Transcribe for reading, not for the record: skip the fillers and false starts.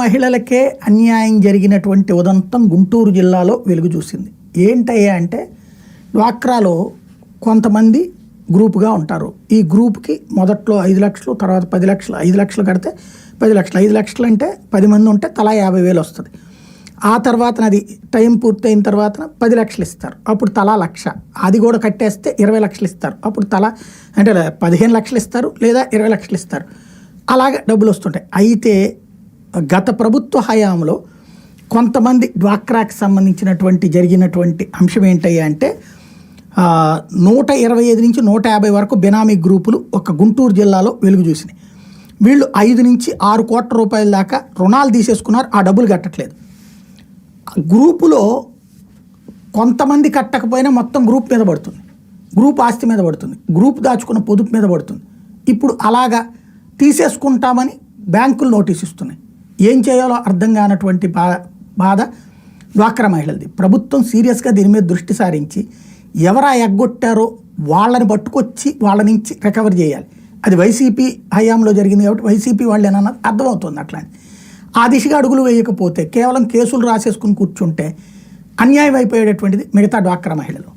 మహిళలకే అన్యాయం జరిగినటువంటి ఉదంతం గుంటూరు జిల్లాలో వెలుగు చూసింది. ఏంటయ్యా అంటే, డ్వాక్రాలో కొంతమంది గ్రూపుగా ఉంటారు. ఈ గ్రూప్కి మొదట్లో 5 లక్షలు, తర్వాత 10 లక్షలు, 5 లక్షలు కడితే 10 లక్షలు, 5 లక్షలు అంటే 10 మంది ఉంటే తలా 50,000 వస్తుంది. ఆ తర్వాత అది టైం పూర్తయిన తర్వాత 10 లక్షలు ఇస్తారు, అప్పుడు తలా 1,00,000. అది కూడా కట్టేస్తే 20 లక్షలు ఇస్తారు, అప్పుడు తలా అంటే 15 లక్షలు ఇస్తారు లేదా 20 లక్షలు ఇస్తారు. అలాగే డబ్బులు వస్తుంటాయి. అయితే గత ప్రభుత్వ హయాంలో కొంతమంది డ్వాక్రాకి సంబంధించినటువంటి జరిగినటువంటి అంశం ఏంటయ్యా అంటే, 125 నుంచి 150 వరకు బెనామీ గ్రూపులు ఒక గుంటూరు జిల్లాలో వెలుగు చూసినాయి. వీళ్ళు 5 నుంచి 6 కోట్ల రూపాయల దాకా రుణాలు తీసేసుకున్నారు, ఆ డబ్బులు కట్టట్లేదు. గ్రూపులో కొంతమంది కట్టకపోయినా మొత్తం గ్రూప్ మీద పడుతుంది, గ్రూప్ ఆస్తి మీద పడుతుంది, గ్రూప్ దాచుకున్న పొదుపు మీద పడుతుంది. ఇప్పుడు అలాగా తీసేసుకుంటామని బ్యాంకులు నోటీస్ ఇస్తున్నాయి. ఏం చేయాలో అర్థం కానటువంటి బాధ డ్వాక్రా మహిళలది. ప్రభుత్వం సీరియస్గా దీని మీద దృష్టి సారించి ఎవరా ఎగ్గొట్టారో వాళ్ళని పట్టుకొచ్చి వాళ్ళ నుంచి రికవర్ చేయాలి. అది వైసీపీ హయాంలో జరిగింది కాబట్టి వైసీపీ వాళ్ళు ఏమన్నది అర్థమవుతుంది. అట్లాంటి ఆ దిశగా అడుగులు వేయకపోతే కేవలం కేసులు రాసేసుకుని కూర్చుంటే అన్యాయం అయిపోయేటటువంటిది మిగతా డ్వాక్రా మహిళలు.